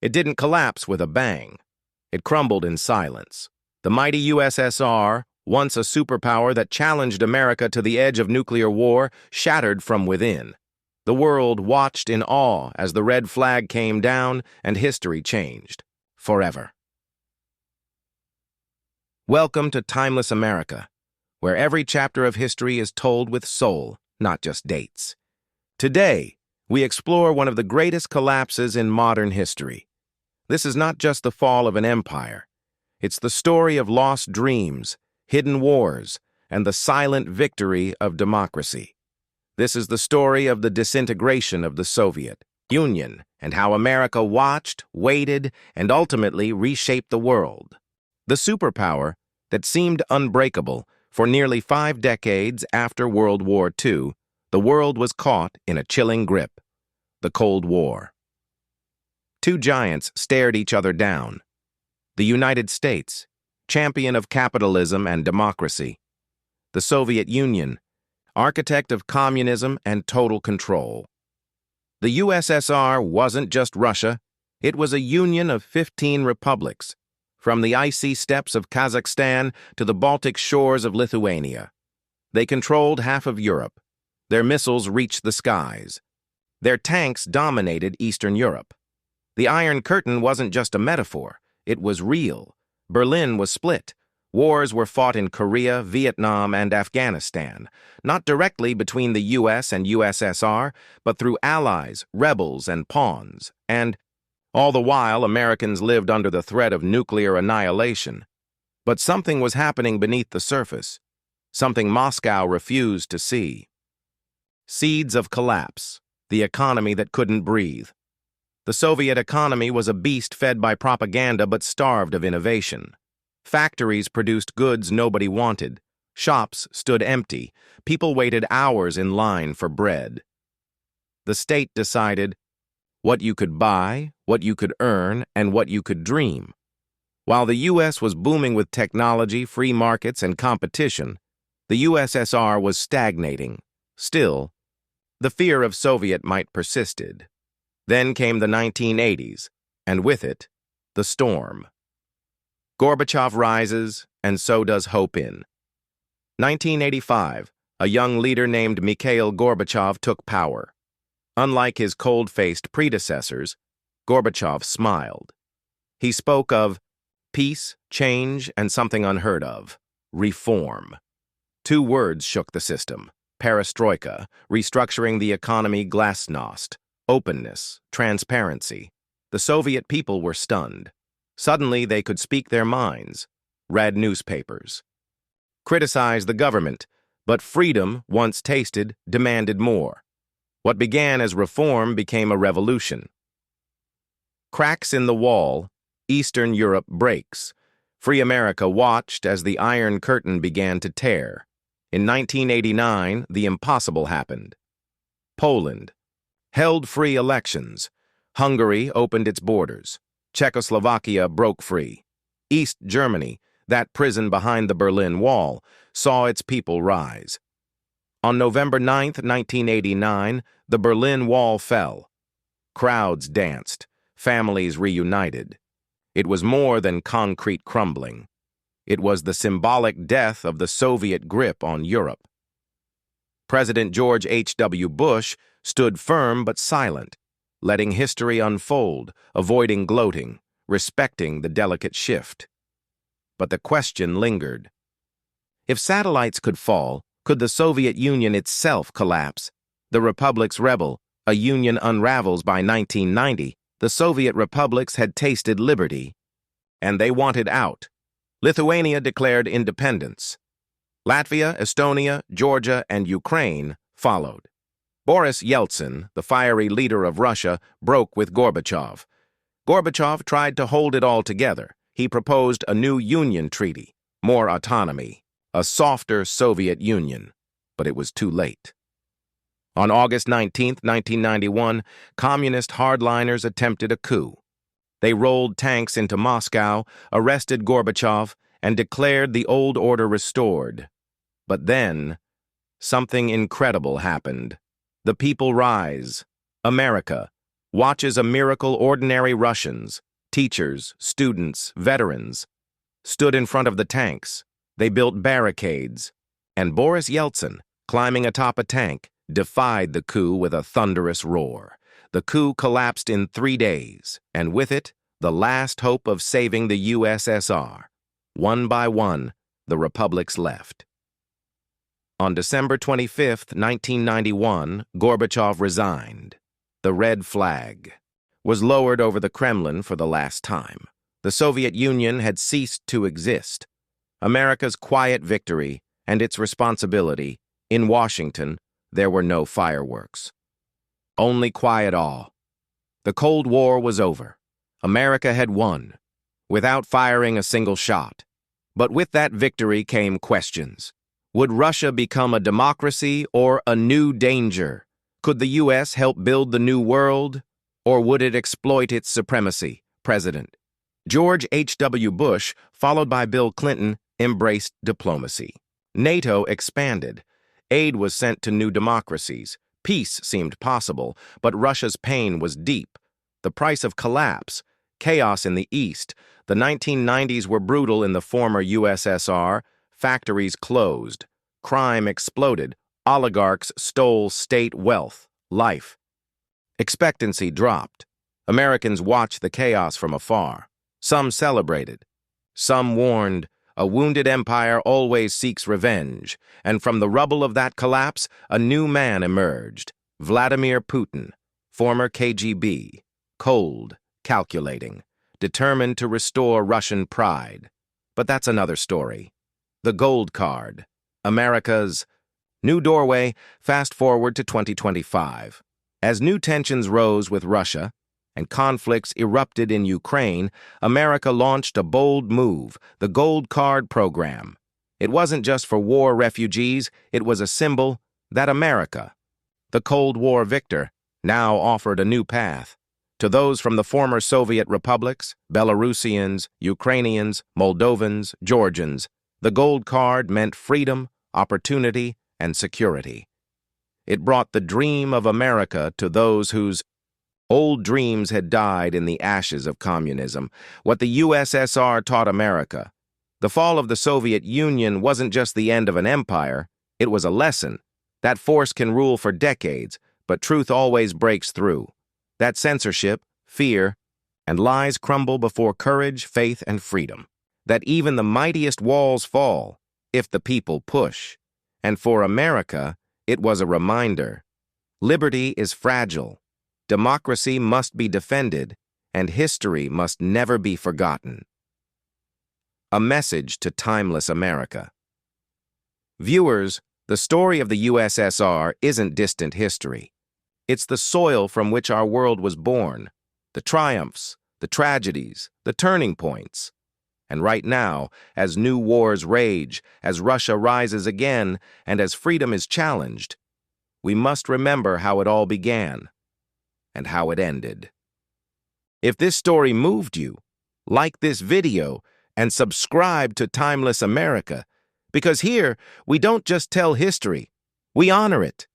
It didn't collapse with a bang. It crumbled in silence. The mighty USSR, once a superpower that challenged America to the edge of nuclear war, shattered from within. The world watched in awe as the red flag came down and history changed. Forever. Welcome to Timeless America, where every chapter of history is told with soul, not just dates. Today, we explore one of the greatest collapses in modern history. This is not just the fall of an empire. It's the story of lost dreams, hidden wars, and the silent victory of democracy. This is the story of the disintegration of the Soviet Union and how America watched, waited, and ultimately reshaped the world. The superpower that seemed unbreakable for nearly 5 decades after World War II, the world was caught in a chilling grip: the Cold War. Two giants stared each other down. The United States, champion of capitalism and democracy. The Soviet Union, architect of communism and total control. The USSR wasn't just Russia, it was a union of 15 republics, from the icy steppes of Kazakhstan to the Baltic shores of Lithuania. They controlled half of Europe. Their missiles reached the skies. Their tanks dominated Eastern Europe. The Iron Curtain wasn't just a metaphor, it was real. Berlin was split. Wars were fought in Korea, Vietnam, and Afghanistan, not directly between the US and USSR, but through allies, rebels, and pawns. And all the while, Americans lived under the threat of nuclear annihilation. But something was happening beneath the surface, something Moscow refused to see. Seeds of collapse, the economy that couldn't breathe. The Soviet economy was a beast fed by propaganda but starved of innovation. Factories produced goods nobody wanted. Shops stood empty. People waited hours in line for bread. The state decided what you could buy, what you could earn, and what you could dream. While the U.S. was booming with technology, free markets, and competition, the USSR was stagnating. Still, the fear of Soviet might persisted. Then came the 1980s, and with it, the storm. Gorbachev rises, and so does hope in. 1985, a young leader named Mikhail Gorbachev took power. Unlike his cold-faced predecessors, Gorbachev smiled. He spoke of peace, change, and something unheard of: reform. 2 words shook the system: perestroika, restructuring the economy, glasnost, openness, transparency. The Soviet people were stunned. Suddenly, they could speak their minds, read newspapers, criticize the government, but freedom, once tasted, demanded more. What began as reform became a revolution. Cracks in the wall, Eastern Europe breaks. Free America watched as the Iron Curtain began to tear. In 1989, the impossible happened. Poland held free elections. Hungary opened its borders. Czechoslovakia broke free. East Germany, that prison behind the Berlin Wall, saw its people rise. On November 9, 1989, the Berlin Wall fell. Crowds danced. Families reunited. It was more than concrete crumbling. It was the symbolic death of the Soviet grip on Europe. President George H.W. Bush stood firm but silent, letting history unfold, avoiding gloating, respecting the delicate shift. But the question lingered. If satellites could fall, could the Soviet Union itself collapse? The republics rebel, a union unravels. By 1990, the Soviet republics had tasted liberty, and they wanted out. Lithuania declared independence. Latvia, Estonia, Georgia, and Ukraine followed. Boris Yeltsin, the fiery leader of Russia, broke with Gorbachev. Gorbachev tried to hold it all together. He proposed a new union treaty, more autonomy, a softer Soviet Union, but it was too late. On August 19, 1991, communist hardliners attempted a coup. They rolled tanks into Moscow, arrested Gorbachev, and declared the old order restored. But then, something incredible happened. The people rise. America, Watch as a miracle ordinary Russians, teachers, students, veterans, stood in front of the tanks. They built barricades. And Boris Yeltsin, climbing atop a tank, defied the coup with a thunderous roar. The coup collapsed in 3 days, and with it, the last hope of saving the USSR. One by one, the republics left. On December 25, 1991, Gorbachev resigned. The red flag was lowered over the Kremlin for the last time. The Soviet Union had ceased to exist. America's quiet victory and its responsibility. In Washington, there were no fireworks. Only quiet awe. The Cold War was over. America had won, without firing a single shot. But with that victory came questions. Would Russia become a democracy or a new danger? Could the U.S. help build the new world, or would it exploit its supremacy? President George H.W. Bush, followed by Bill Clinton, embraced diplomacy. NATO expanded. Aid was sent to new democracies. Peace seemed possible, but Russia's pain was deep. The price of collapse, chaos in the East. The 1990s were brutal in the former USSR. Factories closed. Crime exploded. Oligarchs stole state wealth, life. Expectancy dropped. Americans watched the chaos from afar. Some celebrated. Some warned. A wounded empire always seeks revenge, and from the rubble of that collapse, a new man emerged. Vladimir Putin, former KGB, cold, calculating, determined to restore Russian pride. But that's another story. The gold card, America's new doorway. Fast forward to 2025. As new tensions rose with Russia and conflicts erupted in Ukraine, America launched a bold move, the Gold Card program. It wasn't just for war refugees, it was a symbol that America, the Cold War victor, now offered a new path. To those from the former Soviet republics, Belarusians, Ukrainians, Moldovans, Georgians, the Gold Card meant freedom, opportunity, and security. It brought the dream of America to those whose old dreams had died in the ashes of communism. What the USSR taught America. The fall of the Soviet Union wasn't just the end of an empire, it was a lesson. That force can rule for decades, but truth always breaks through. That censorship, fear, and lies crumble before courage, faith, and freedom. That even the mightiest walls fall, if the people push. And for America, it was a reminder. Liberty is fragile. Democracy must be defended, and history must never be forgotten. A message to timeless America. Viewers, the story of the USSR isn't distant history. It's the soil from which our world was born, the triumphs, the tragedies, the turning points. And right now, as new wars rage, as Russia rises again, and as freedom is challenged, we must remember how it all began and how it ended. If this story moved you, like this video and subscribe to Timeless America, because here we don't just tell history, we honor it.